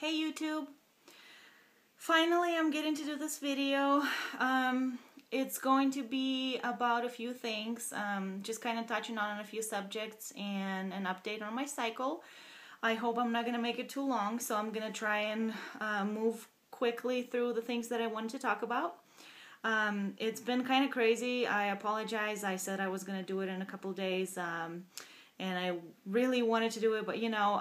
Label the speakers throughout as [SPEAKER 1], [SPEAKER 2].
[SPEAKER 1] Hey YouTube! Finally, I'm getting to do this video. It's going to be about a few things, just kind of touching on a few subjects and an update on my cycle. I hope I'm not going to make it too long, so I'm going to try and move quickly through the things that I wanted to talk about. It's been kind of crazy. I apologize. I said I was going to do it in a couple days. And I really wanted to do it, but you know,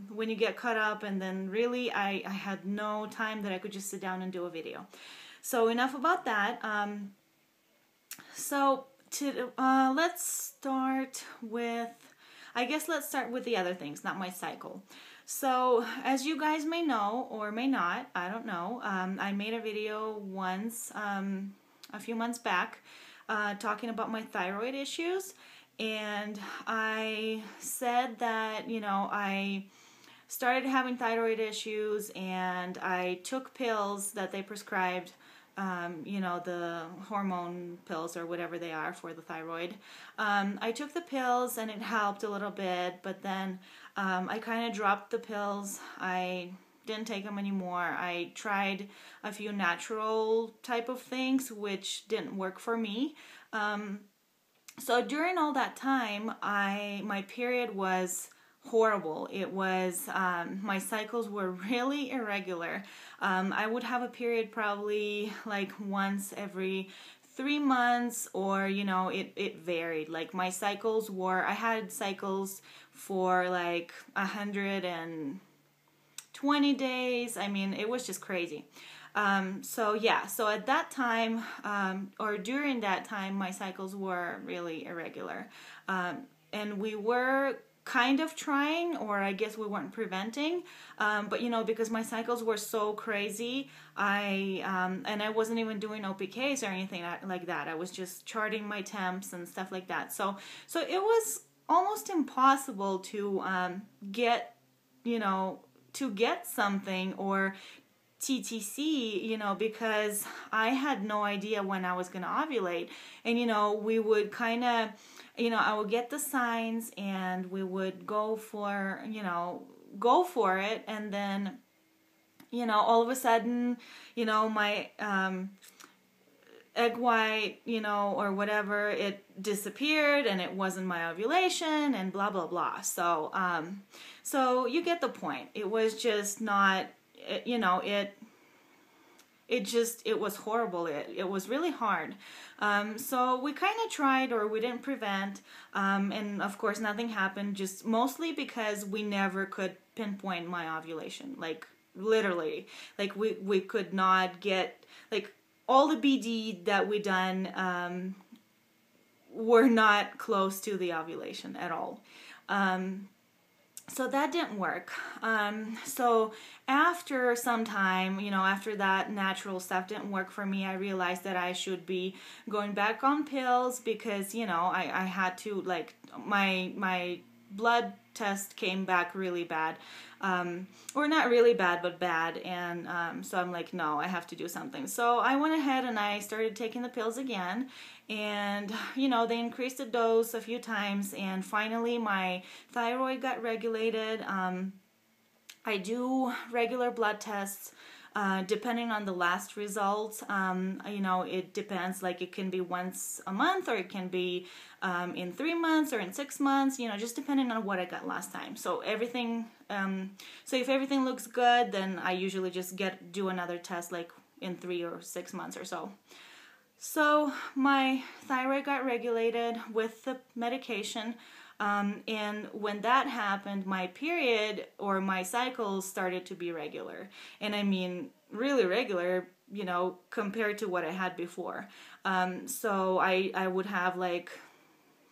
[SPEAKER 1] when you get caught up, and then really I had no time that I could just sit down and do a video. So enough about that. Let's start with, let's start with the other things, not my cycle. So as you guys may know, or may not, I don't know, I made a video once, a few months back, talking about my thyroid issues. And I said that, you know, I started having thyroid issues and I took pills that they prescribed, you know, the hormone pills or whatever they are for the thyroid. I took the pills and it helped a little bit, but then I kind of dropped the pills. I didn't take them anymore. I tried a few natural type of things which didn't work for me. So during all that time, my period was horrible. It was, my cycles were really irregular. I would have a period probably like once every 3 months, or, you know, it varied. Like my cycles were, I had cycles for like 120 days. I mean, it was just crazy. So at that time, or during that time, my cycles were really irregular. And we were kind of trying, or I guess we weren't preventing, but you know, because my cycles were so crazy, and I wasn't even doing OPKs or anything like that. I was just charting my temps and stuff like that. So it was almost impossible to, get something, or TTC, you know, because I had no idea when I was going to ovulate. And, you know, we would kind of, you know, I would get the signs and we would go for it. And then, you know, all of a sudden, you know, my egg white, you know, or whatever, it disappeared and it wasn't my ovulation and blah, blah, blah. So, so you get the point. It was just not, you know, it was horrible. It was really hard. So we kind of tried, or we didn't prevent, and of course nothing happened, just mostly because we never could pinpoint my ovulation. Like literally, like we could not get, like all the BD that we done, were not close to the ovulation at all. So that didn't work. So after some time, you know, after that natural stuff didn't work for me, I realized that I should be going back on pills, because, you know, I had to, like, my blood test came back really bad. Or not really bad, but bad. And so I'm like, no, I have to do something. So I went ahead and I started taking the pills again. And, you know, they increased the dose a few times, and finally my thyroid got regulated. I do regular blood tests, depending on the last results. You know, it depends, like it can be once a month, or it can be in 3 months, or in 6 months, you know, just depending on what I got last time. So everything, so if everything looks good, then I usually just do another test like in 3 or 6 months or so. So my thyroid got regulated with the medication, and when that happened, my period, or my cycles, started to be regular. And I mean really regular, you know, compared to what I had before. So I would have like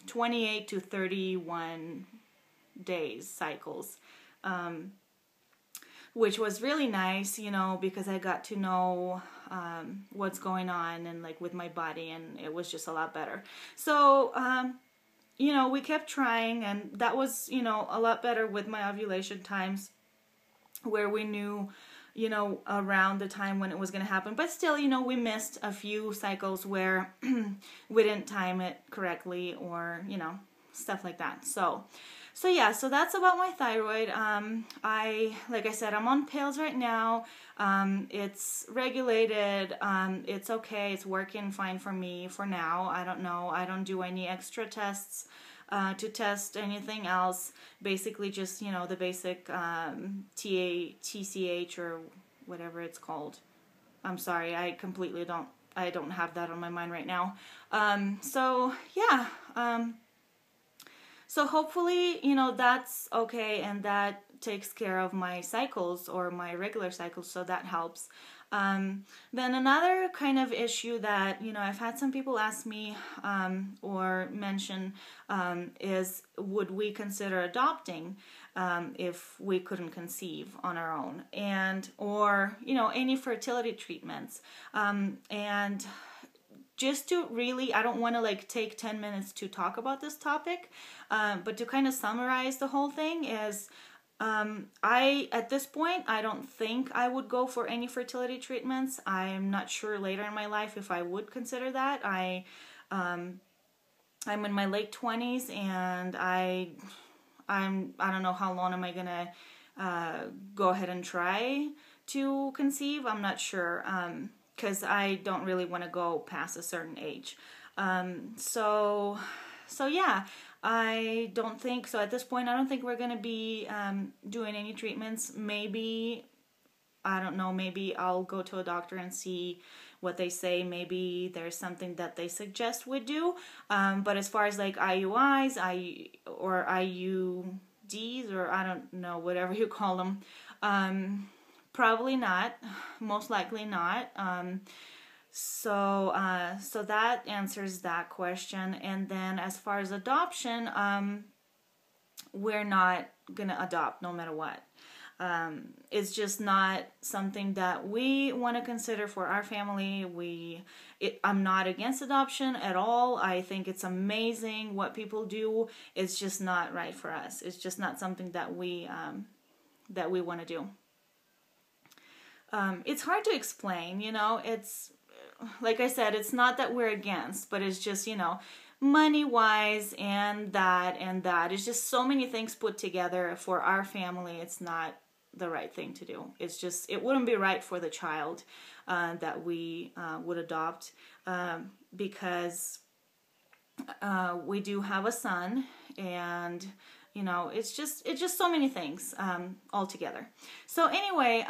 [SPEAKER 1] 28 to 31 days cycles, which was really nice, you know, because I got to know what's going on, and like with my body, and it was just a lot better. So, you know, we kept trying, and that was, you know, a lot better with my ovulation times, where we knew, you know, around the time when it was going to happen. But still, you know, we missed a few cycles where we didn't time it correctly, or, you know, stuff like that. So So yeah, so that's about my thyroid. Like I said, I'm on pills right now. It's regulated. It's okay. It's working fine for me for now. I don't know. I don't do any extra tests to test anything else. Basically, just the basic TCH or whatever it's called. I'm sorry, I don't have that on my mind right now. So yeah. So hopefully, that's okay, and that takes care of my cycles or my regular cycles, so that helps. Then another kind of issue that, I've had some people ask me or mention is, would we consider adopting if we couldn't conceive on our own, or any fertility treatments. And just to really, I don't want to take 10 minutes to talk about this topic, but to kind of summarize the whole thing is, at this point, I don't think I would go for any fertility treatments. I'm not sure later in my life if I would consider that. I'm in my late 20s, and I don't know how long am I gonna go ahead and try to conceive. I'm not sure. Because I don't really want to go past a certain age. So yeah, I don't think, so at this point, I don't think we're going to be doing any treatments. Maybe, I don't know, maybe I'll go to a doctor and see what they say. Maybe there's something that they suggest we do. But as far as IUIs, or IUDs, or I don't know, whatever you call them, probably not, most likely not. So that answers that question. And then as far as adoption, we're not gonna adopt no matter what. It's just not something that we want to consider for our family. I'm not against adoption at all. I think it's amazing what people do. It's just not right for us. It's just not something that we want to do. It's hard to explain, it's, like I said, it's not that we're against, but it's just, money-wise and that. It's just so many things put together for our family. It's not the right thing to do. It's just, it wouldn't be right for the child that we would adopt, because we do have a son, and it's just so many things all together. So anyway,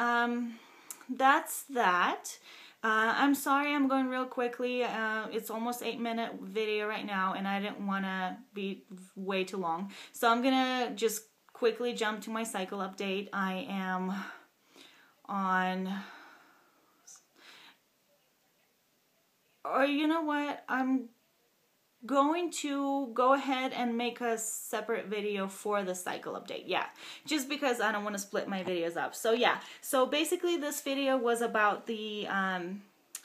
[SPEAKER 1] that's that. I'm sorry I'm going real quickly. It's almost 8-minute video right now, and I didn't want to be way too long. So I'm going to just quickly jump to my cycle update. I am on... Or you know what? I'm going to go ahead and make a separate video for the cycle update. Yeah, just because I don't want to split my videos up. So yeah, so basically this video was about the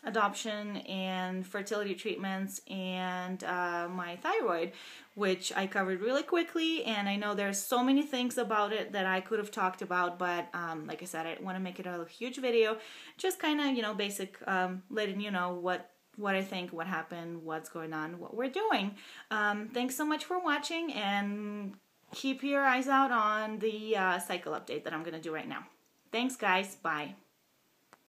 [SPEAKER 1] adoption and fertility treatments and my thyroid, which I covered really quickly, and I know there's so many things about it that I could have talked about, but like I said, I didn't want to make it a huge video, just kind of, basic, letting you know what I think, what happened, what's going on, what we're doing. Thanks so much for watching, and keep your eyes out on the cycle update that I'm going to do right now. Thanks, guys. Bye.